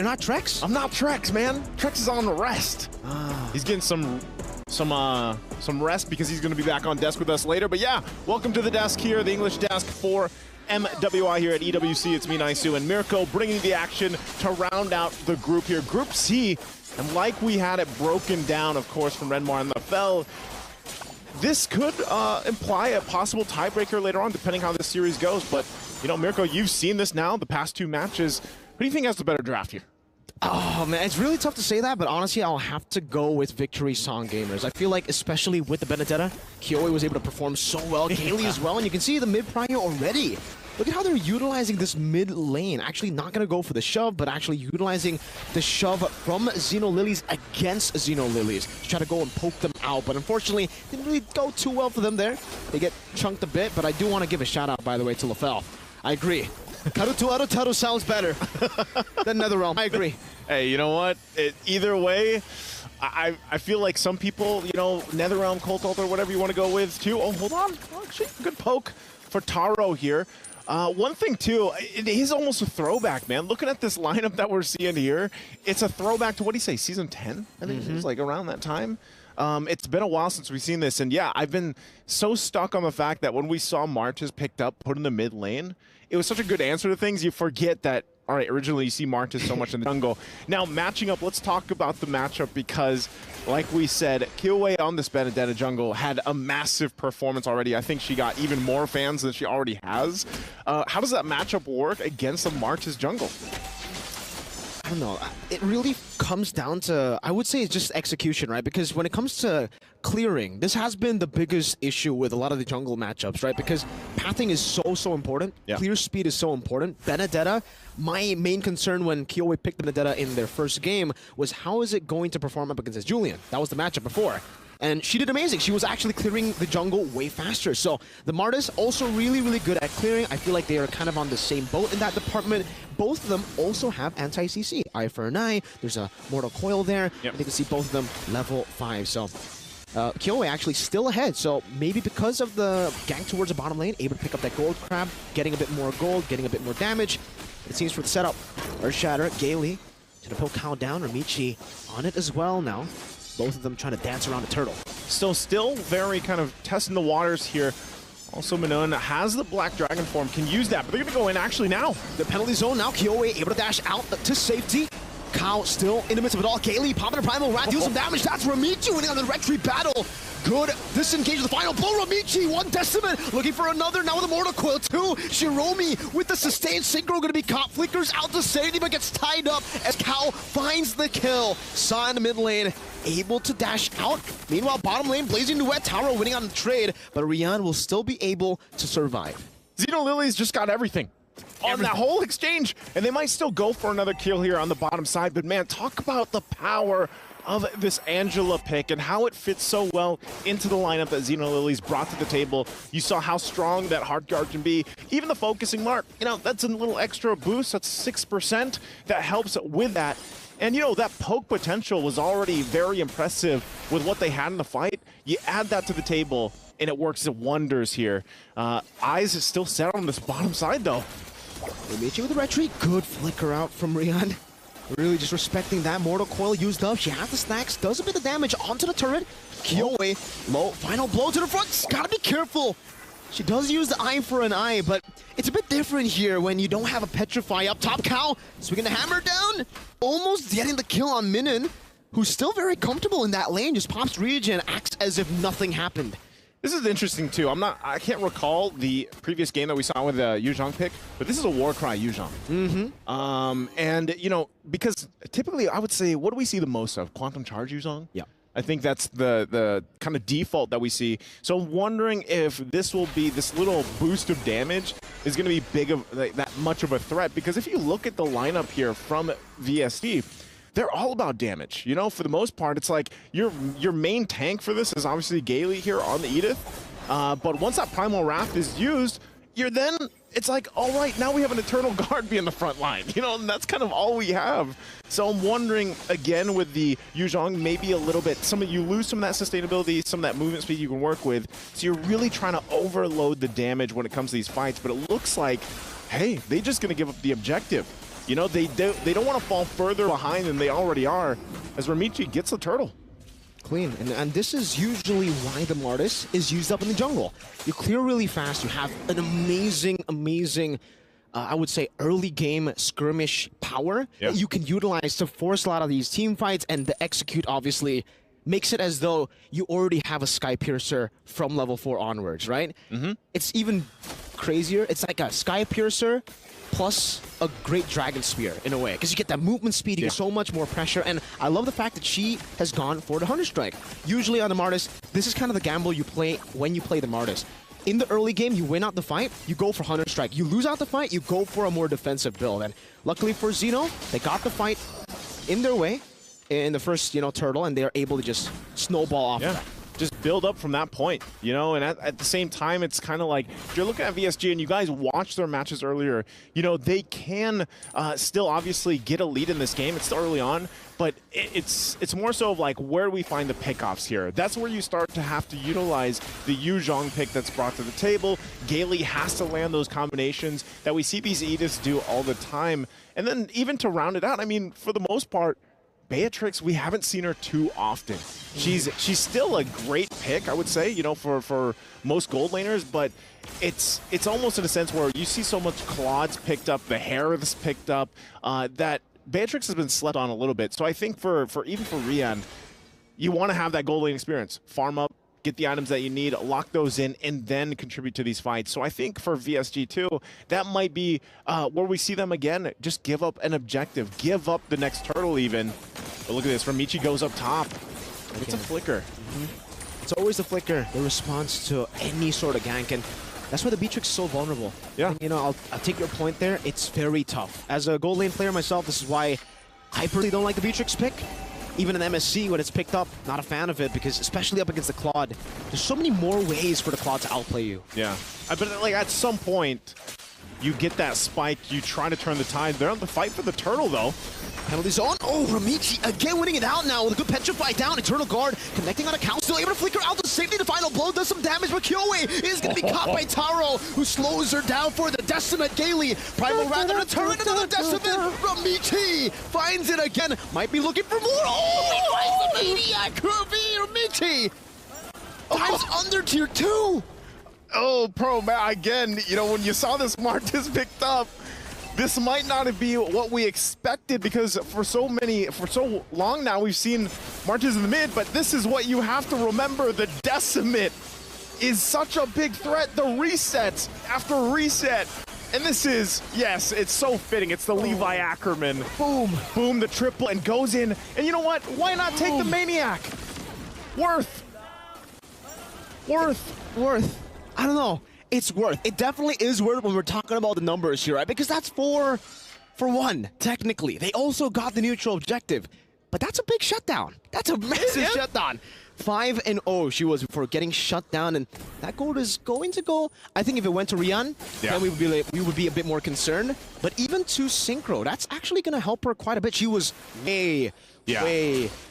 you're not Trex? I'm not Trex, man. Trex is on the rest. He's getting some rest because he's going to be back on desk with us later. But yeah, welcome to the desk here, the English desk for MWI here at EWC. It's me, Naisu, and Mirko bringing the action to round out the group here. Group C, and like we had it broken down, of course, from Renmar and Lefel, this could imply a possible tiebreaker later on, depending how this series goes. But, you know, Mirko, you've seen this now, the past two matches. Who do you think has the better draft here? Oh, man, it's really tough to say that, but honestly, I'll have to go with Victory Song Gamers. I feel like, especially with the Benedetta, Kyoe was able to perform so well, Kaylee as well, and you can see the mid prior already. Look at how they're utilizing this mid lane. Actually not going to go for the shove, but actually utilizing the shove from Zino Lilies against Zino Lilies to try to go and poke them out. But unfortunately, didn't really go too well for them there. They get chunked a bit, but I do want to give a shout out, by the way, to Lefel. I agree. Karutu Arutaru sounds better than Netherrealm. I agree. Hey, you know what? Either way, I feel like some people, you know, Netherrealm, Cult Altar, whatever you want to go with, too. Oh, hold on. Actually, good poke for Taro here. One thing, too, it is almost a throwback, man. Looking at this lineup that we're seeing here, it's a throwback to, what do you say, Season 10? I think it was like around that time. It's been a while since we've seen this, and yeah, I've been so stuck on the fact that when we saw Marches picked up, put in the mid lane, it was such a good answer to things, you forget that, all right, originally you see Marches so much in the jungle. Now, matching up, let's talk about the matchup because, like we said, Kyoe on this Benedetta jungle had a massive performance already. I think she got even more fans than she already has. How does that matchup work against the Marches jungle? I don't know. It really comes down to, I would say it's just execution, right? Because when it comes to clearing, this has been the biggest issue with a lot of the jungle matchups, right? Because pathing is so important. Yeah. Clear speed is so important. Benedetta, my main concern when Kyoe picked Benedetta in their first game was how is it going to perform up against Julian? That was the matchup before. And she did amazing. She was actually clearing the jungle way faster. So the Martis also really good at clearing. I feel like they are kind of on the same boat in that department. Both of them also have anti-CC. Eye for an eye. There's a Mortal Coil there. Yep. And you can see both of them level 5. So Kyoe actually still ahead. So maybe because of the gank towards the bottom lane, able to pick up that gold crab, getting a bit more gold, getting a bit more damage. It seems for the setup. Earthshatter, Gaily to the poke Kao down. Ramichi on it as well now. Both of them trying to dance around the turtle. So still very kind of testing the waters here. Also, Minun has the Black Dragon form, can use that, but they're going to go in actually now. The penalty zone now, Kyoe able to dash out to safety. Kao still in the midst of it all. Gaily popping a Primal Rat, deals some damage. That's Ramichi winning on the retreat battle. Good disengage with the final blow. Ramichi, one Decimate, looking for another now with a Mortal Coil, two. Shiromi with the sustained synchro, going to be caught. Flickers out to safety, but gets tied up as Kao finds the kill. Saw in the mid lane, able to dash out. Meanwhile, bottom lane, Blazing Duet, Taro winning on the trade, but Rian will still be able to survive. Zino Lilies just got everything on that whole exchange, and they might still go for another kill here on the bottom side, but man, talk about the power of this Angela pick and how it fits so well into the lineup that Zino Lilies brought to the table. You saw how strong that hard guard can be. Even the focusing mark, you know, that's a little extra boost. That's 6% that helps with that. And you know, that poke potential was already very impressive with what they had in the fight. You add that to the table and it works wonders here. Eyes is still set on this bottom side though. Ramichi with the retreat. Good flicker out from Rian. Really just respecting that. Mortal Coil used up. She has the stacks. Does a bit of damage onto the turret. Kyoe, low. Final blow to the front. Gotta be careful. She does use the eye for an eye, but it's a bit different here when you don't have a Petrify up top. Kao swinging the hammer down. Almost getting the kill on Minun, who's still very comfortable in that lane. Just pops regen, acts as if nothing happened. This is interesting too. I can't recall the previous game that we saw with the Yuzhong pick, but this is a Warcry Yuzhong. And you know, because typically I would say, what do we see the most of? Quantum Charge Yuzhong? Yeah. I think that's the kind of default that we see. So I'm wondering if this will be, this little boost of damage is going to be big of that much of a threat, because if you look at the lineup here from VSD, they're all about damage. You know, for the most part, it's like your main tank for this is obviously Gaily here on the Edith. But once that Primal Wrath is used, it's like, all right, now we have an Eternal Guard being the front line, you know, and that's kind of all we have. So I'm wondering, again, with the Yuzhong, maybe a little bit, you lose some of that sustainability, some of that movement speed you can work with. So you're really trying to overload the damage when it comes to these fights, but it looks like, hey, they're just going to give up the objective. You know, they don't want to fall further behind than they already are, as Ramichi gets the turtle. Clean, and this is usually why the Martis is used up in the jungle. You clear really fast, you have an amazing, I would say, early game skirmish power that you can utilize to force a lot of these team fights, and the execute obviously makes it as though you already have a Sky Piercer from level 4 onwards, right? It's even crazier. It's like a Sky Piercer plus a great Dragon Spear in a way, because you get that movement speed, you get so much more pressure, and I love the fact that she has gone for the Hunter Strike. Usually on the Martis, this is kind of the gamble you play when you play the Martis. In the early game, you win out the fight, you go for Hunter Strike. You lose out the fight, you go for a more defensive build, and luckily for Zino, they got the fight in their way in the first, turtle, and they're able to just snowball off that. Just build up from that point, and at the same time, it's kind of like, if you're looking at VSG and you guys watched their matches earlier, they can still obviously get a lead in this game. It's still early on, but it's more so of like, where do we find the pickoffs here? That's where you start to have to utilize the Yu Zhong pick that's brought to the table. Gailey has to land those combinations that we see these Ediths do all the time. And then even to round it out, I mean, for the most part, Beatrix, we haven't seen her too often. She's still a great pick, I would say, for most gold laners, but it's almost in a sense where you see so much Claude's picked up, the Harith's picked up, that Beatrix has been slept on a little bit. So I think for even for Rian, you want to have that gold lane experience. Farm up, get the items that you need, lock those in, and then contribute to these fights. So I think for VSG too, that might be where we see them again, just give up an objective, give up the next turtle even. But look at this, Ramichi goes up top. It's a flicker. It's always the flicker, the response to any sort of gank, and that's why the Beatrix is so vulnerable. Yeah. And, I'll take your point there. It's very tough. As a gold lane player myself, this is why I personally don't like the Beatrix pick. Even in MSC, when it's picked up, not a fan of it, because especially up against the Claude, there's so many more ways for the Claude to outplay you. Yeah. But like at some point, you get that spike, you try to turn the tide. They're on the fight for the turtle, though. Penalty zone. Oh, Ramichi again winning it out now with a good Petrify down. Eternal Guard connecting on a count. Still able to flicker out to safety. The final blow does some damage, but Kyoe is going to be caught by Taro, who slows her down for the Decimate. Gailey, Primal Rather, to turn another Decimate. Ramichi finds it again. Might be looking for more. Oh, he finds the Maniac. Curvy, Ramichi. Time's under tier 2. Oh, Pro, man, again, when you saw this Martis picked up, this might not be what we expected, because for so long now we've seen Martis in the mid, but this is what you have to remember. The Decimate is such a big threat. The resets after reset. And this is, yes, it's so fitting. It's the Levi Ackerman. Boom. Boom, the triple, and goes in. And you know what? Why not take the Maniac? Worth. I don't know. It's worth. It definitely is worth when we're talking about the numbers here, right? Because that's for one, technically. They also got the neutral objective, but that's a big shutdown. That's a massive shutdown. 5-0 she was before getting shut down, and that gold is going to go. I think if it went to Rian, then we would be a bit more concerned. But even to Synchro, that's actually going to help her quite a bit. She was way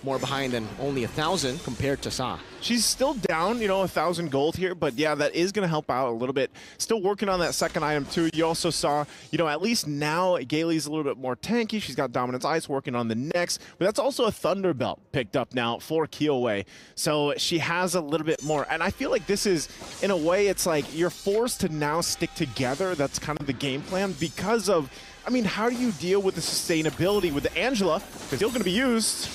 more behind than only 1,000 compared to Sa. She's still down, 1,000 gold here, but yeah, that is going to help out a little bit. Still working on that second item too. You also saw, at least now Gailey's a little bit more tanky. She's got Dominance Ice working on the next, but that's also a Thunder Belt picked up now for Kyoe. So she has a little bit more, and I feel like this is, in a way, it's like you're forced to now stick together. That's kind of the game plan because of, how do you deal with the sustainability with the Angela? Because still going to be used.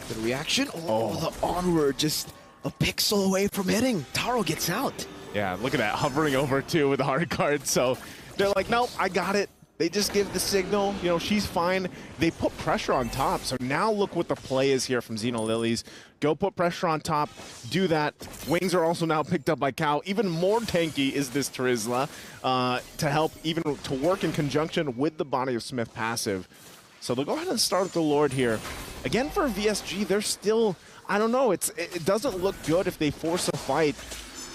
Good reaction. Oh, the onward, just a pixel away from hitting. Taro gets out. Yeah, look at that, hovering over too with the hard card. So they're like, nope, I got it. They just give the signal, she's fine. They put pressure on top. So now look what the play is here from Zino Lilies. Go put pressure on top, do that. Wings are also now picked up by Cow. Even more tanky is this Terizla to help even to work in conjunction with the Body of Smith passive. So they'll go ahead and start with the Lord here. Again, for VSG, they're still, I don't know, it doesn't look good if they force a fight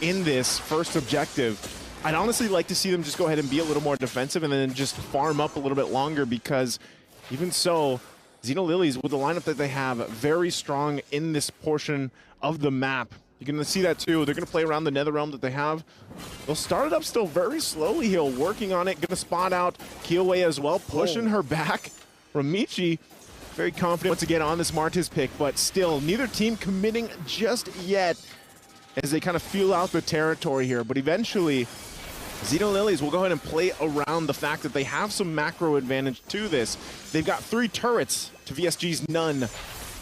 in this first objective. I'd honestly like to see them just go ahead and be a little more defensive and then just farm up a little bit longer, because even so, Zino Lilies, with the lineup that they have, very strong in this portion of the map. You're going to see that too. They're going to play around the Nether Realm that they have. They'll start it up still very slowly here, working on it. Going to spot out Kyoei as well, pushing her back. Ramichi, very confident once again on this Martis pick, but still neither team committing just yet as they kind of feel out the territory here. But eventually, Zino Lilies will go ahead and play around the fact that they have some macro advantage to this. They've got 3 turrets to VSG's none.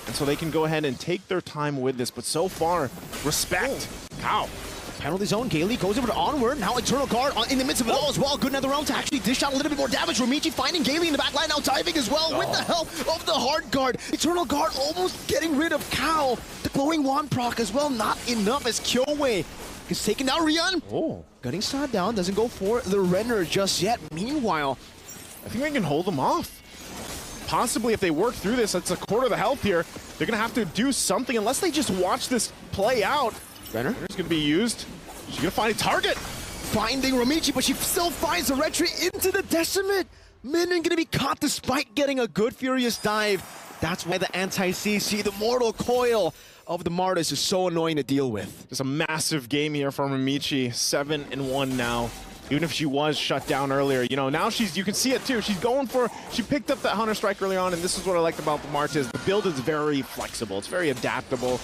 And so they can go ahead and take their time with this. But so far, respect. Cow. Penalty zone. Gailey goes over to Onward. Now Eternal Guard in the midst of it all as well. Good Nether Realm to actually dish out a little bit more damage. Ramichi finding Gailey in the back line, now diving as well with the help of the Hard Guard. Eternal Guard almost getting rid of Cow. The glowing wand proc as well. Not enough as Kyoei is taking down Rian. Getting shot down. Doesn't go for the Renner just yet. Meanwhile, I think they can hold them off. Possibly if they work through this, that's a quarter of the health here. They're going to have to do something unless they just watch this play out. Renner's going to be used. She's going to find a target. Finding Ramichi, but she still finds the retreat into the Decimate. Minion going to be caught despite getting a good Furious dive. That's why the anti-CC, the Mortal Coil of the Martis is so annoying to deal with. Just a massive game here from Ramichi. 7-1 now. Even if she was shut down earlier, you know, now you can see it too. She's going for, she picked up that Hunter Strike early on, and this is what I liked about the Martis. The build is very flexible. It's very adaptable.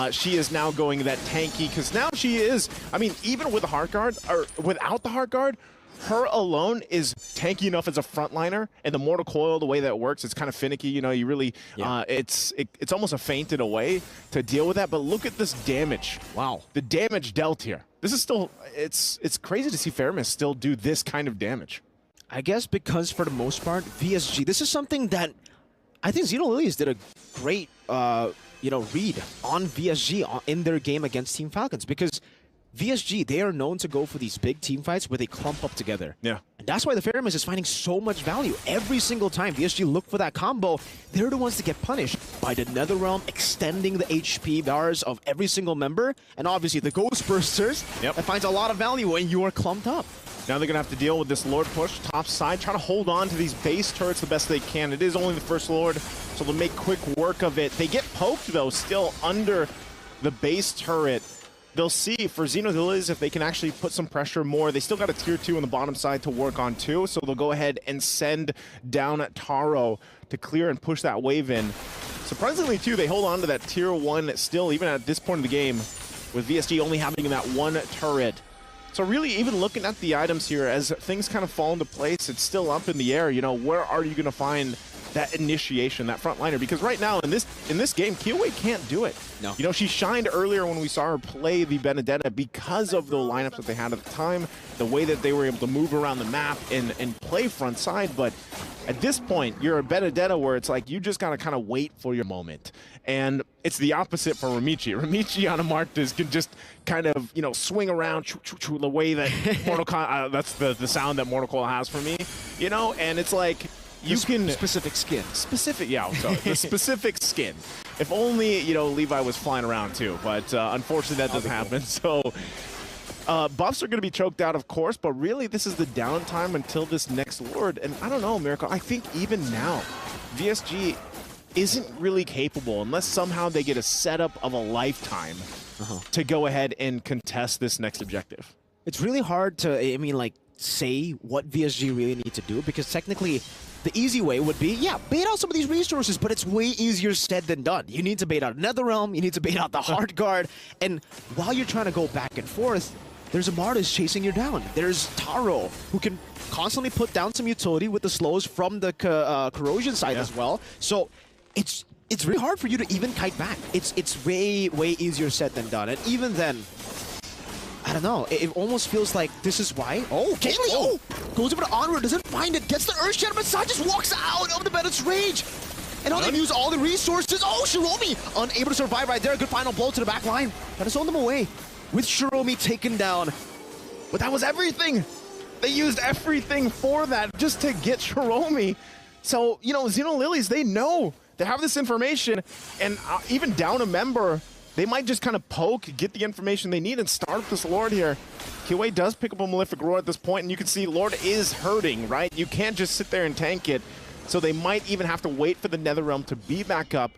She is now going that tanky, because now she is, I mean, even with the Heart Guard, or without the Heart Guard, her alone is tanky enough as a frontliner, and the Mortal Coil, the way that works, it's kind of finicky. You know, you really, it's almost a feint in a way to deal with that. But look at this damage. Wow, the damage dealt here. This is still, it's crazy to see Fairmist still do this kind of damage. I guess because for the most part, VSG, this is something that I think Zino Lilies did a great, read on VSG in their game against Team Falcons, because VSG, they are known to go for these big team fights where they clump up together. Yeah. And that's why the Fairmist is finding so much value. Every single time VSG look for that combo, they're the ones to get punished by the Nether Realm extending the HP bars of every single member, and obviously the Ghost Bursters. Yep. That finds a lot of value when you are clumped up. Now they're going to have to deal with this Lord push, top side, try to hold on to these base turrets the best they can. It is only the first Lord, so they'll make quick work of it. They get poked, though, still under the base turret. They'll see for Zino Lilies if they can actually put some pressure more. They still got a tier 2 on the bottom side to work on too, so they'll go ahead and send down Taro to clear and push that wave in. Surprisingly too, they hold on to that tier 1 still, even at this point in the game, with VSG only having that 1 turret. So really, even looking at the items here, as things kind of fall into place, it's still up in the air. You know, where are you going to find that initiation, that frontliner? Because right now in this game, Kyoei can't do it. No. You know, she shined earlier when we saw her play the Benedetta because of the lineups that they had at the time, the way that they were able to move around the map and play front side. But at this point, you're a Benedetta where it's like you just gotta kind of wait for your moment. And it's the opposite for Ramichi. Ramichi on a Martis can just kind of, you know, swing around the way that Mortal Kombat, that's the sound that Mortal Kombat has for me, you know, and it's like, you can specific skin. Yeah, so the specific skin. If only, you know, Levi was flying around too, but unfortunately that doesn't happen. So buffs are going to be choked out, of course, but really this is the downtime until this next Lord. And I don't know, Miracle, I think even now, VSG isn't really capable, unless somehow they get a setup of a lifetime to go ahead and contest this next objective. It's really hard to, I mean, like, say what VSG really need to do, because technically the easy way would be, yeah, bait out some of these resources, but it's way easier said than done. You need to bait out NetherRealm, you need to bait out the Hard Guard, and while you're trying to go back and forth, there's a Martis chasing you down. There's Taro, who can constantly put down some utility with the slows from the corrosion side as well. So it's really hard for you to even kite back. It's way easier said than done, and even then, I don't know, it almost feels like this is why. Oh, Kaylee! Goes over to Onward, doesn't find it, gets the Earth Shatter, but Sai just walks out of the Bennett's Rage. And all they use all the resources. Oh, Shiromi! Unable to survive right there. Good final blow to the back line. Trying to zone them away. With Shiromi taken down. But that was everything. They used everything for that just to get Shiromi. So, you know, Zino Lilies, they know. They have this information, and even down a member, they might just kind of poke, get the information they need, and start this Lord here. Kyoei does pick up a Malefic Roar at this point, and you can see Lord is hurting, right? You can't just sit there and tank it. So they might even have to wait for the NetherRealm to be back up.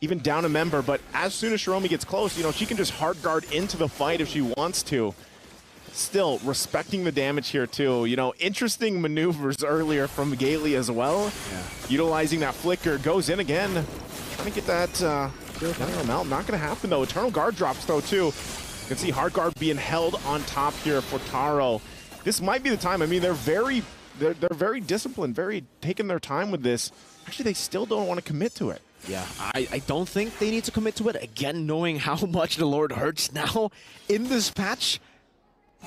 even down a member, but as soon as Shiromi gets close, you know, she can just hard guard into the fight if she wants to. Still respecting the damage here too. You know, interesting maneuvers earlier from Gailey as well. Yeah. Utilizing that flicker, goes in again. Trying to get that mount. Not going to happen though. Eternal guard drops though too. You can see hard guard being held on top here for Taro. This might be the time. I mean, they're very disciplined, very taking their time with this. Actually, they still don't want to commit to it. Yeah, I don't think they need to commit to it. Again, knowing how much the Lord hurts now in this patch.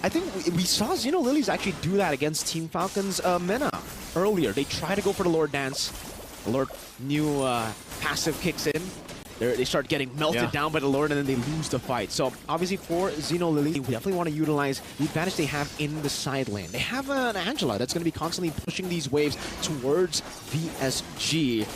I think we saw Zino Lilies actually do that against Team Falcon's Mena earlier. They try to go for the Lord dance. The Lord new passive kicks in. They start getting melted down by the Lord, and then they lose the fight. So obviously for Zino Lilies, we definitely want to utilize the advantage they have in the side lane. They have an Angela that's going to be constantly pushing these waves towards VSG.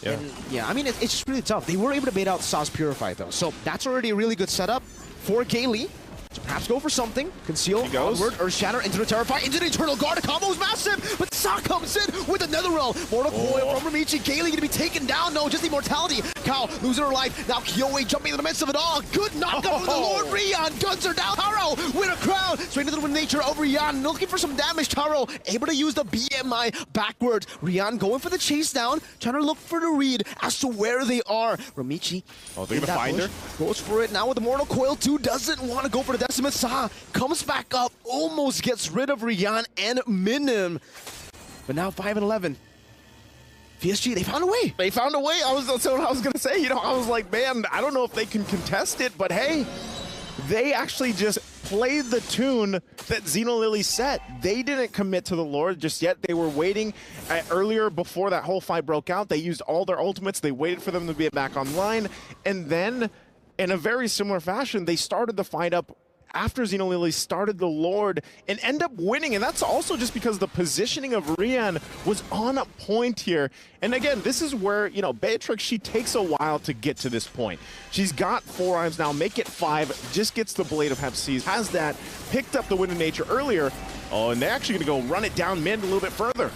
Yeah. And yeah, I mean, it's just really tough. They were able to bait out Sauce Purify, though. So that's already a really good setup for Gailey. So perhaps go for something. Conceal, onward, Earth Shatter, into the Terrify, into the Eternal Guard. The combo is massive, but Sa comes in with another roll. Mortal Coil from Ramichi. Gailey gonna be taken down. No, just immortality. Kao losing her life. Now Kyoei jumping in the midst of it all. Good knockup from the Lord. Rian guns her down. Taro with a crown. Straight into the nature of Rian. Looking for some damage. Taro able to use the BMI backwards. Rian going for the chase down. Trying to look for the read as to where they are. Ramichi. Oh, they're gonna find her. Goes for it now with the Mortal Coil 2. Doesn't want to go for the Decimate. Sa comes back up. Almost gets rid of Rian and Minim. But now 5 and 11. VSG, they found a way. They found a way. That's what I was going to say. You know, I was like, man, I don't know if they can contest it, but hey, they actually just played the tune that Zino Lilies set. They didn't commit to the Lord just yet. They were waiting earlier before that whole fight broke out. They used all their ultimates. They waited for them to be back online. And then, in a very similar fashion, they started the fight up after Zino Lilies started the Lord and end up winning. And that's also just because the positioning of Rian was on point here. And again, this is where, you know, Beatrix, she takes a while to get to this point. She's got 4 arms now, make it 5, just gets the Blade of Hephaestus, has that, picked up the Wind of Nature earlier. Oh, and they're actually going to go run it down mid a little bit further.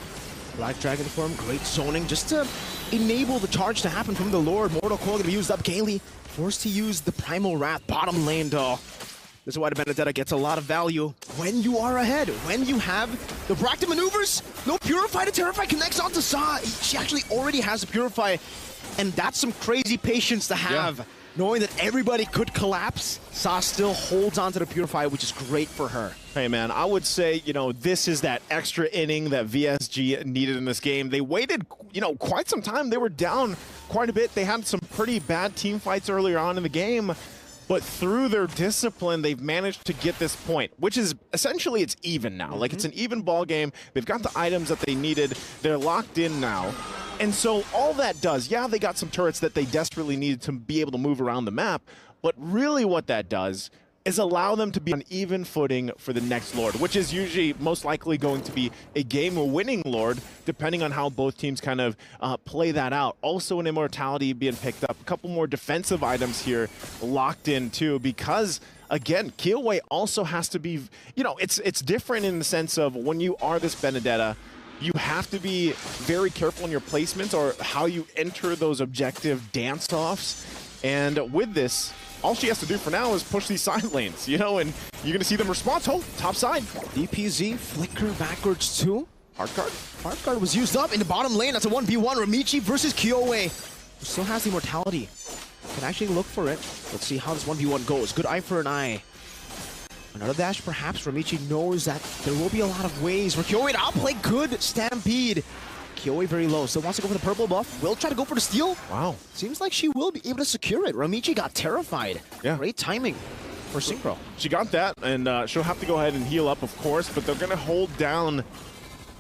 Black Dragon form, great zoning, just to enable the charge to happen from the Lord. Mortal Coil going to be used up. Gailey forced to use the Primal Wrath, bottom lane though. This is why the Benedetta gets a lot of value when you are ahead. When you have the Bracton maneuvers, no Purify to Terrify connects onto Sa. She actually already has a Purify, and that's some crazy patience to have. Yeah. Knowing that everybody could collapse, Sa still holds on to the Purify, which is great for her. Hey man, I would say, you know, this is that extra inning that VSG needed in this game. They waited, you know, quite some time. They were down quite a bit. They had some pretty bad team fights earlier on in the game. But through their discipline, they've managed to get this point, which is essentially it's even now. Like, it's an even ball game. They've got the items that they needed. They're locked in now. And so all that does, yeah, they got some turrets that they desperately needed to be able to move around the map. But really what that does is allow them to be on even footing for the next Lord, which is usually most likely going to be a game-winning Lord, depending on how both teams kind of play that out. Also an Immortality being picked up, a couple more defensive items here locked in too, because again, Kyoei also has to be, you know, it's different in the sense of when you are this Benedetta, you have to be very careful in your placements or how you enter those objective dance-offs. And with this, all she has to do for now is push these side lanes, you know, and you're going to see them respond. Oh, top side. DPZ, flicker backwards too. Hard guard was used up in the bottom lane. That's a 1v1. Ramichi versus Kyoei, who still has the immortality. Can actually look for it. Let's see how this 1v1 goes. Good eye for an eye. Another dash, perhaps. Ramichi knows that there will be a lot of ways for Kyoei to outplay. Good Stampede. Kyoei very low, still wants to go for the purple buff. Will try to go for the steal. Wow. Seems like she will be able to secure it. Ramichi got terrified. Yeah. Great timing for Synchro. She got that, and she'll have to go ahead and heal up, of course, but they're going to hold down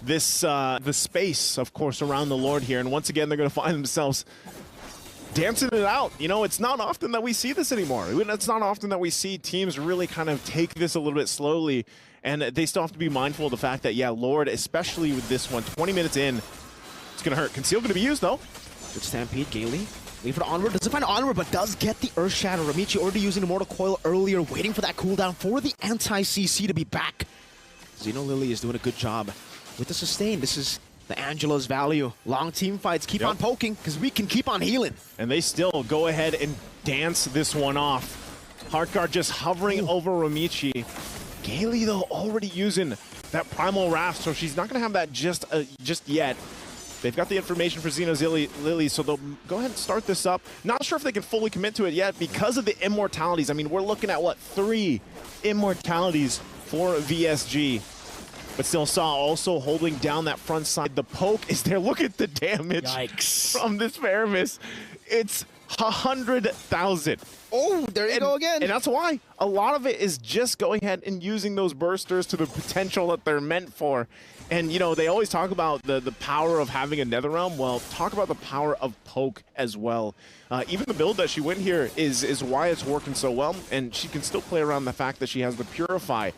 this the space, of course, around the Lord here. And once again, they're going to find themselves dancing it out. You know, it's not often that we see this anymore. It's not often that we see teams really kind of take this a little bit slowly. And they still have to be mindful of the fact that, yeah, Lord, especially with this one, 20 minutes in, it's going to hurt. Conceal going to be used, though. Good Stampede, Gailey. Waiting for the Onward. Doesn't find Onward, but does get the Earth Shatter. Ramichi already using the Mortal Coil earlier, waiting for that cooldown for the anti-CC to be back. Zino Lily is doing a good job with the sustain. This is the Angela's value. Long team fights, keep on poking, because we can keep on healing. And they still go ahead and dance this one off. Heartguard just hovering over Romichi. Gailey, though, already using that Primal Wrath, so she's not going to have that just yet. They've got the information for Zino Lilies, so they'll go ahead and start this up. Not sure if they can fully commit to it yet because of the immortalities. I mean, we're looking at, what, 3 immortalities for VSG. But still Saw also holding down that front side. The poke is there. Look at the damage from this Paramis. It's 100,000. Oh, there you go again. And that's why a lot of it is just going ahead and using those bursters to the potential that they're meant for. And, you know, they always talk about the power of having a Netherrealm. Well, talk about the power of poke as well. Even the build that she went here is why it's working so well. And she can still play around the fact that she has the Purify.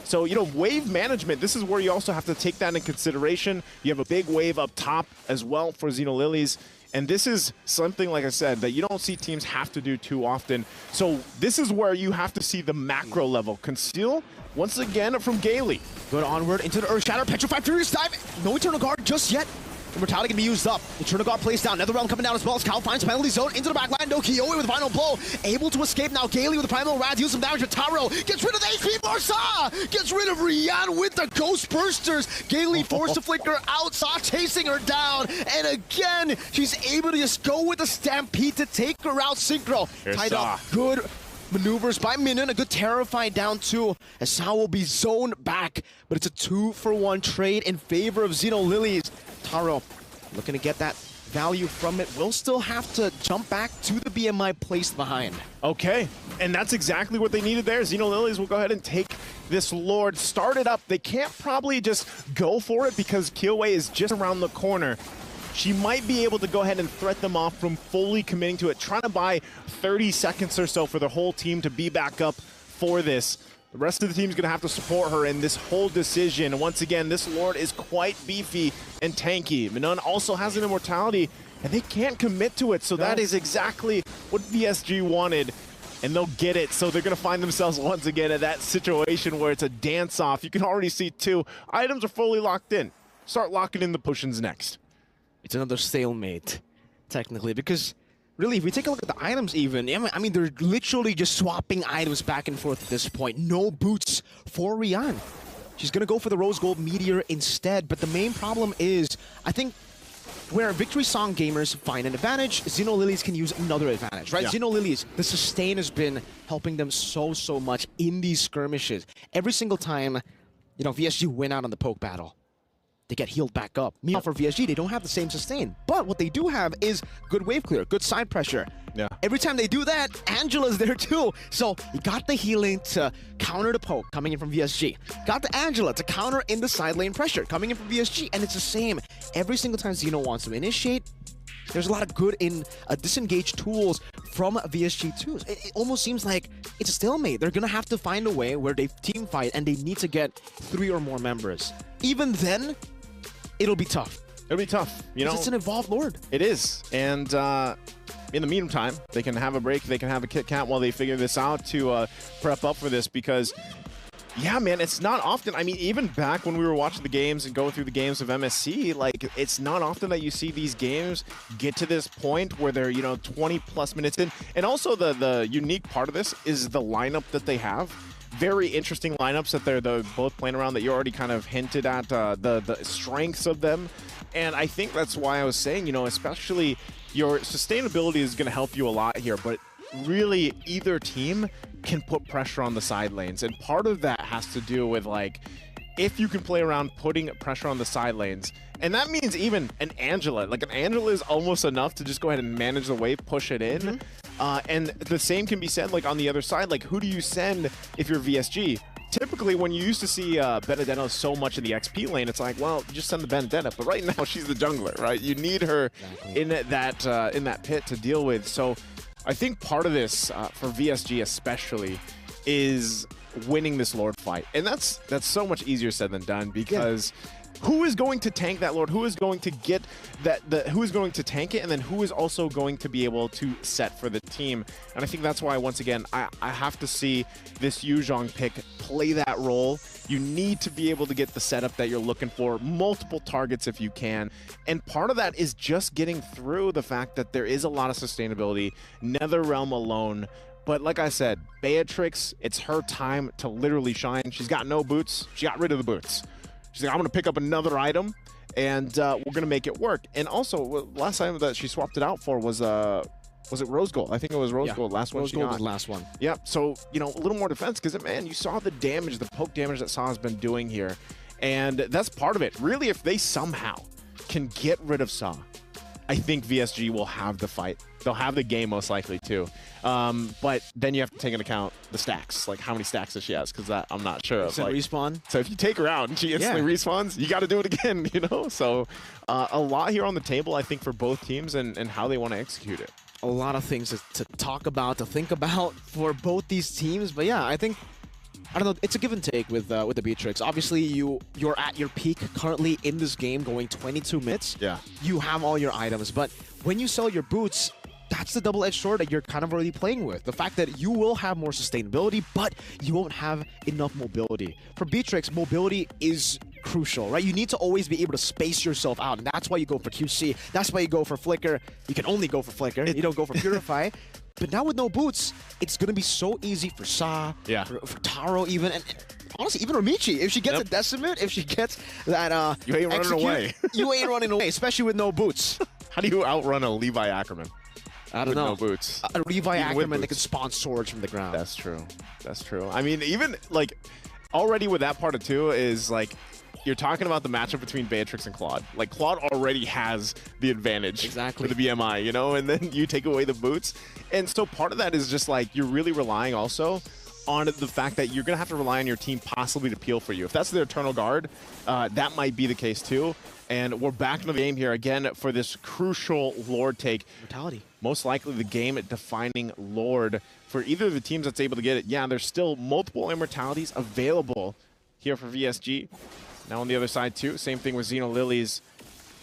So, you know, wave management, this is where you also have to take that into consideration. You have a big wave up top as well for Zino Lilies. And this is something, like I said, that you don't see teams have to do too often. So this is where you have to see the macro level. Conceal, once again, from Gailey. Good onward into the Earth Shatter. Petrified Furious Dive. No Eternal Guard just yet. Immortality can be used up. Eternal Guard placed down. Netherrealm coming down as well. Cal finds penalty zone into the backline. No Kyoe with the final blow. Able to escape now. Gailey with the Primal Wrath. Use some damage to Taro. Gets rid of the HP Barca. Gets rid of Rian with the Ghost Bursters. Gailey forced to flicker out. Saw chasing her down. And again, she's able to just go with the Stampede to take her out. Synchro. Tied up. Good maneuvers by Minion. A good Terrify down too. As Sao will be zoned back. But it's a 2-for-1 trade in favor of Zino Lilies. Taro looking to get that value from it. Will still have to jump back to the BMI placed behind. Okay, and that's exactly what they needed there. Zino Lilies will go ahead and take this Lord, start it up. They can't probably just go for it because Kyoe is just around the corner. She might be able to go ahead and threat them off from fully committing to it, trying to buy 30 seconds or so for the whole team to be back up for this. The rest of the team's going to have to support her in this whole decision. Once again, this Lord is quite beefy and tanky. Minun also has an immortality, and they can't commit to it. So that is exactly what VSG wanted, and they'll get it. So they're going to find themselves once again at that situation where it's a dance-off. You can already see 2 items are fully locked in. Start locking in the potions next. It's another stalemate, technically, because really, if we take a look at the items even, I mean, they're literally just swapping items back and forth at this point. No boots for Rian. She's going to go for the Rose Gold Meteor instead, but the main problem is, I think, where Victory Song gamers find an advantage, Zino Lilies can use another advantage, right? Yeah. Zino Lilies, the sustain has been helping them so much in these skirmishes. Every single time, you know, VSG win out on the poke battle, they get healed back up. Meanwhile, for VSG, they don't have the same sustain. But what they do have is good wave clear, good side pressure. Yeah. Every time they do that, Angela's there too. So you got the healing to counter the poke coming in from VSG. Got the Angela to counter in the side lane pressure coming in from VSG. And it's the same. Every single time Zino wants to initiate, there's a lot of good in disengage tools from VSG too. It almost seems like it's a stalemate. They're going to have to find a way where they team fight and they need to get 3 or more members. Even then, it'll be tough. It'll be tough, you know. It's an evolved Lord. It is, and in the meantime, they can have a break. They can have a Kit Kat while they figure this out to prep up for this. Because, yeah, man, it's not often. I mean, even back when we were watching the games and going through the games of MSC, like, it's not often that you see these games get to this point where they're, you know, 20+ minutes in. And also, the unique part of this is the lineup that they have. Very interesting lineups that they're both playing around that you already kind of hinted at the strengths of them. And I think that's why I was saying, you know, especially your sustainability is going to help you a lot here, but really either team can put pressure on the side lanes. And part of that has to do with, like, if you can play around putting pressure on the side lanes, and that means even an Angela. Like, an Angela is almost enough to just go ahead and manage the wave, push it in. And the same can be said, like, on the other side. Like, who do you send if you're VSG? Typically, when you used to see Benedetta so much in the XP lane, it's like, well, just send the Benedetta. But right now, she's the jungler, right? You need her in that pit to deal with. So I think part of this, for VSG especially, is winning this Lord fight. And that's so much easier said than done, because who is going to tank that Lord? Who is going to get that? Who is going to tank it? And then who is also going to be able to set for the team? And I think that's why, once again, I have to see this Yuzhong pick play that role, you need to be able to get the setup that you're looking for, multiple targets if you can. And part of that is just getting through the fact that there is a lot of sustainability, NetherRealm alone. But like I said, Beatrix, it's her time to literally shine. She's got no boots. She got rid of the boots. She's like, I'm going to pick up another item, and we're going to make it work. And also, last time that she swapped it out for was it Rose Gold? I think it was Rose Gold. Last one she got. Rose Gold was the last one. Yep. So, you know, a little more defense because, man, you saw the damage, the poke damage that Sa's been doing here. And that's part of it. Really, if they somehow can get rid of Sa, I think VSG will have the fight. They'll have the game most likely too. But then you have to take into account the stacks, like how many stacks does she has, because that I'm not sure of. Like, respawn. So if you take her out and she instantly respawns, you got to do it again, you know? So a lot here on the table, I think, for both teams and how they want to execute it. A lot of things to talk about, to think about for both these teams. But yeah, I think, I don't know, it's a give and take with the Beatrix. Obviously, you're at your peak currently in this game, going 22 minutes. Yeah. You have all your items, but when you sell your boots, that's the double-edged sword that you're kind of already playing with. The fact that you will have more sustainability, but you won't have enough mobility. For Beatrix, mobility is crucial, right? You need to always be able to space yourself out, and that's why you go for QC. That's why you go for Flicker. You can only go for Flicker. You don't go for Purify. But now with no boots, it's going to be so easy for Sa, for Taro even, and honestly, even Romichi. If she gets a Decimate, if she gets that you ain't running away. You ain't running away, especially with no boots. How do you outrun a Levi Ackerman? I don't know. No boots. A Levi Ackerman that can spawn swords from the ground. That's true. That's true. I mean, even, like, already with that part of two is, like, you're talking about the matchup between Beatrix and Claude. Like, Claude already has the advantage for the BMI, you know? And then you take away the boots. And so part of that is just, like, you're really relying also on the fact that you're going to have to rely on your team possibly to peel for you. If that's the Eternal Guard, that might be the case too. And we're back into the game here again for this crucial Lord take. Mortality. Most likely the game-defining Lord for either of the teams that's able to get it. Yeah, there's still multiple immortalities available here for VSG. Now on the other side too, same thing with Zino Lilies.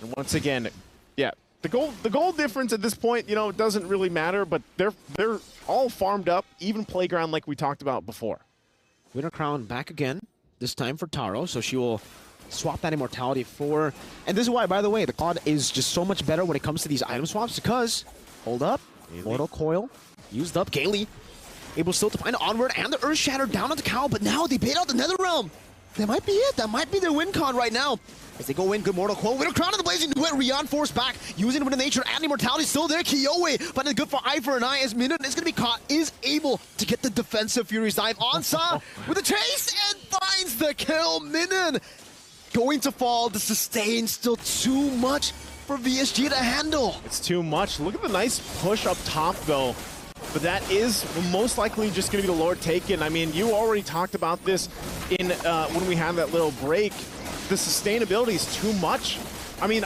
And once again, yeah, the gold difference at this point, you know, doesn't really matter, but they're all farmed up, even Playground like we talked about before. Winter Crown back again, this time for Taro, so she will swap that immortality for, and this is why, by the way, the Claude is just so much better when it comes to these item swaps, because, hold up, Mortal Coil, used up, Kaylee, able still to find Onward and the Earth Shatter down on the cow, but now they bait out the NetherRealm. That might be it. That might be their win con right now. As they go in, good Mortal Coil. Winter Crown of the Blazing Duet. Rion force back. Using Winter Nature and Immortality still there. Kiyoe finding good for Eye for an Eye as Minun is going to be caught. Is able to get the defensive Fury's dive on Sa with a chase and finds the kill. Minun going to fall. The sustain still too much for VSG to handle. It's too much. Look at the nice push up top though. But that is most likely just going to be the Lord taken. I mean, you already talked about this in when we had that little break. The sustainability is too much. I mean,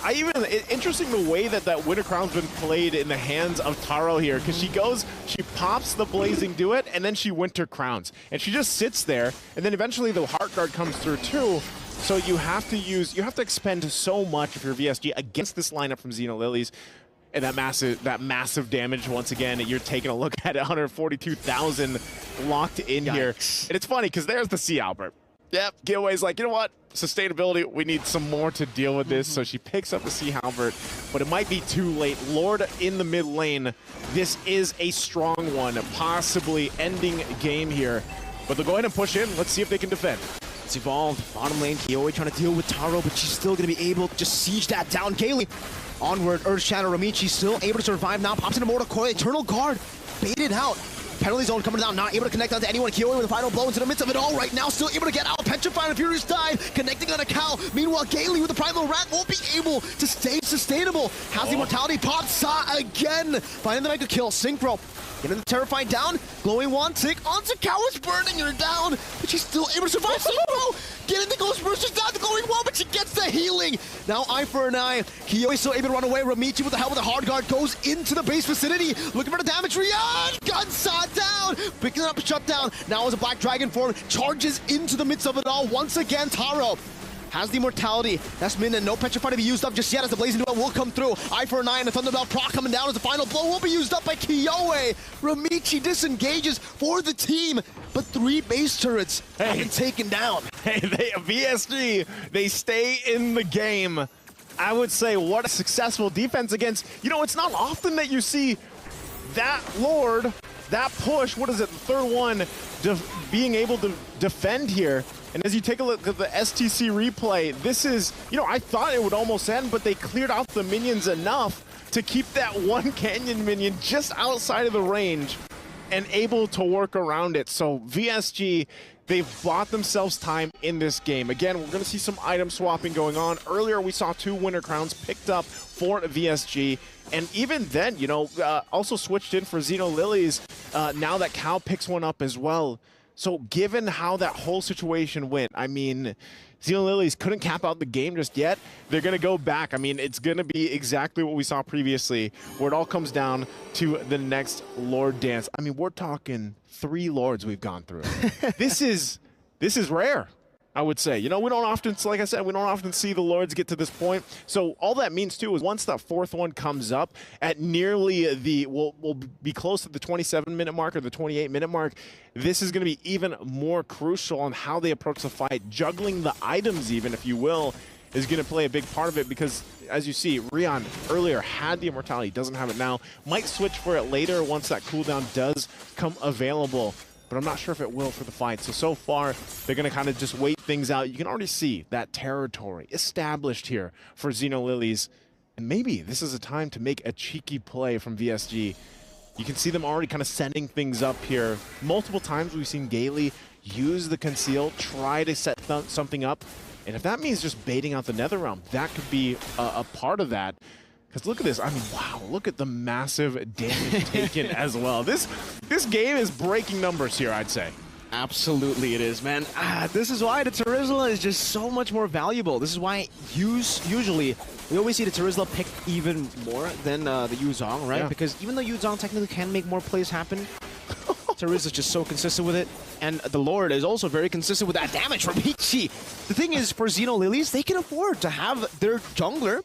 interesting the way that Winter Crown's been played in the hands of Taro here, because she goes, she pops the Blazing Duet, and then she Winter Crowns. And she just sits there, and then eventually the Heart Guard comes through too. So you have to expend so much if you're VSG against this lineup from Zino Lilies. And that massive damage, once again, you're taking a look at it, 142,000 locked in here. And it's funny, because there's the C. Albert. Yep, Giveaway's like, you know what? Sustainability, we need some more to deal with this. So she picks up the C. Halbert, but it might be too late. Lord in the mid lane. This is a strong one, possibly ending game here. But they'll go ahead and push in. Let's see if they can defend. It's evolved. Bottom lane, Kiyoe trying to deal with Taro, but she's still going to be able to just siege that down. Kaylee, onward, Earth Shadow, Romichi still able to survive now. Pops into Mortal Coil, Eternal Guard, baited out. Penalty zone coming down, not able to connect onto anyone. Kiyoe with a final blow into the midst of it all right now, still able to get out. Petrify and Furious dive, connecting on a cow. Meanwhile, Kaylee with the Primal Rat won't be able to stay sustainable. Has the Immortality pop, Sa again. Finding the Mega Kill, Synchro. Getting the Terrified down, glowing one tick onto Cow is burning her down, but she's still able to survive. Synchro getting the Ghost Bursters down, the glowing one, but she gets the healing. Now Eye for an Eye. Kiyoe still able to run away. Romichi with the help of the Hard Guard goes into the base vicinity, looking for the damage. Rion gun Sa down, picking up a shutdown. Now as a Black Dragon form charges into the midst of it all once again. Taro has the immortality. That's Min, and no Petrify to be used up just yet as the Blazing Duel will come through. Eye for a 9, the Thunderbell proc coming down as the final blow will be used up by KyoA. Ramichi disengages for the team, but 3 base turrets have been taken down. Hey, VSG, they stay in the game. I would say what a successful defense against, you know, it's not often that you see that Lord, that push, what is it, the third one, being able to defend here. And as you take a look at the STC replay, this is, you know, I thought it would almost end, but they cleared out the minions enough to keep that one Canyon minion just outside of the range and able to work around it. So VSG, they've bought themselves time in this game. Again, we're going to see some item swapping going on. Earlier, we saw 2 winner crowns picked up for VSG. And even then, you know, also switched in for Zino Lilies. Now that Cal picks one up as well. So given how that whole situation went, I mean, Zino Lilies couldn't cap out the game just yet. They're going to go back. I mean, it's going to be exactly what we saw previously, where it all comes down to the next Lord dance. I mean, we're talking 3 Lords we've gone through. This is rare, I would say. You know, we don't often, like I said, we don't often see the Lords get to this point. So all that means, too, is once that 4th one comes up at nearly the, we'll be close to the 27-minute mark or the 28-minute mark, this is going to be even more crucial on how they approach the fight. Juggling the items even, if you will, is going to play a big part of it because, as you see, Rion earlier had the immortality, doesn't have it now. Might switch for it later once that cooldown does come available, but I'm not sure if it will for the fight. So far, they're going to kind of just wait things out. You can already see that territory established here for Zino Lilies, and maybe this is a time to make a cheeky play from VSG. You can see them already kind of setting things up here. Multiple times we've seen Gailey use the conceal, try to set something up. And if that means just baiting out the Nether Realm, that could be a part of that. Because look at this. I mean, wow, look at the massive damage taken as well. This game is breaking numbers here, I'd say. Absolutely it is, man. This is why the Terizla is just so much more valuable. This is why usually we always see the Terizla pick even more than the Yuzong, right? Yeah. Because even though Yuzong technically can make more plays happen, Terizla's just so consistent with it. And the Lord is also very consistent with that damage from Ichi. The thing is, for Zino Lilies, they can afford to have their jungler,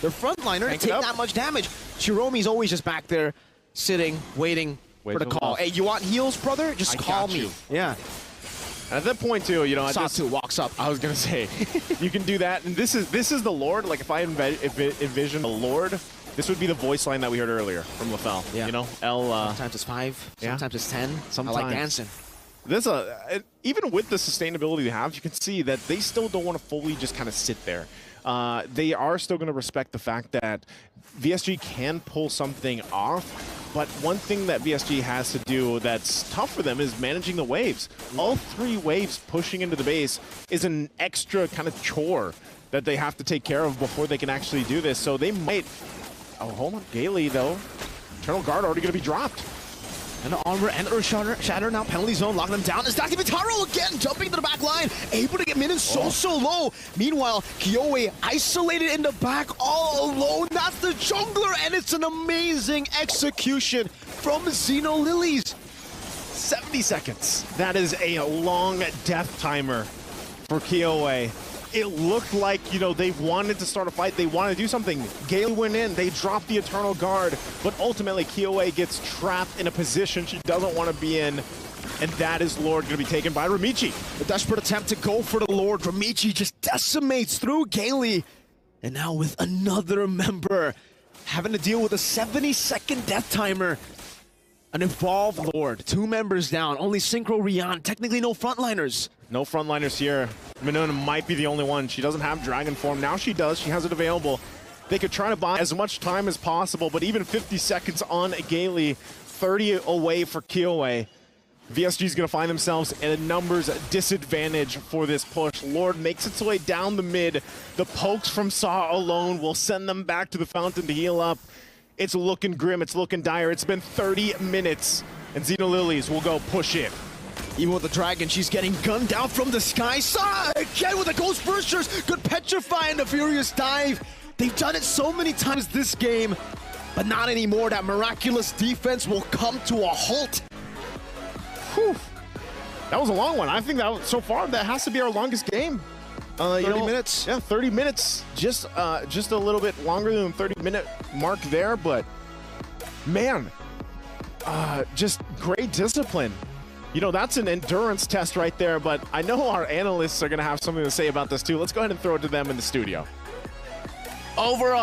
their frontliner, take that much damage. Shiromi's always just back there, sitting, waiting for the call. Hey, you want heals, brother? Just call me. Yeah. And at that point, too, you know, Satu walks up. I was going to say, you can do that. And this is the Lord. Like, if I envision the Lord, this would be the voice line that we heard earlier from LaFell. Yeah. You know, sometimes it's 5, sometimes it's 10. Sometimes I like dancing. There's even with the sustainability they have, you can see that they still don't want to fully just kind of sit there. They are still going to respect the fact that VSG can pull something off, but one thing that VSG has to do that's tough for them is managing the waves. All 3 waves pushing into the base is an extra kind of chore that they have to take care of before they can actually do this. So they might... Oh, hold on. Gailey, though. Eternal Guard already going to be dropped. And the armor and Earth Shatter now, penalty zone, locking them down. It's Dr. Taro again, jumping to the back line, able to get minions so low. Meanwhile, KyoA isolated in the back, all alone. That's the jungler, and it's an amazing execution from Zino Lilies. 70 seconds. That is a long death timer for KyoA. It looked like, you know, they wanted to start a fight. They wanted to do something. Gale went in. They dropped the Eternal Guard. But ultimately, KyoA gets trapped in a position she doesn't want to be in. And that is Lord going to be taken by Ramichi. The desperate attempt to go for the Lord. Ramichi just decimates through Gailey. And now with another member having to deal with a 70-second death timer. An evolved Lord. 2 members down. Only Synchro Rion. Technically no frontliners. No frontliners here. Minona might be the only one. She doesn't have Dragon Form. Now she does. She has it available. They could try to buy as much time as possible, but even 50 seconds on Gailey, 30 away for KyoA. VSG is going to find themselves at a numbers disadvantage for this push. Lord makes its way down the mid. The pokes from Saw alone will send them back to the fountain to heal up. It's looking grim. It's looking dire. It's been 30 minutes, and Zino Lilies will go push it. Even with the dragon, she's getting gunned down from the sky. Saw again with the Ghost Bursters. Good Petrify and the Furious Dive. They've done it so many times this game, but not anymore. That miraculous defense will come to a halt. Whew. That was a long one. I think that so far that has to be our longest game. 30 minutes. Yeah, 30 minutes. Just a little bit longer than the 30-minute mark there, but man, just great discipline. You know, that's an endurance test right there, but I know our analysts are going to have something to say about this too. Let's go ahead and throw it to them in the studio. Over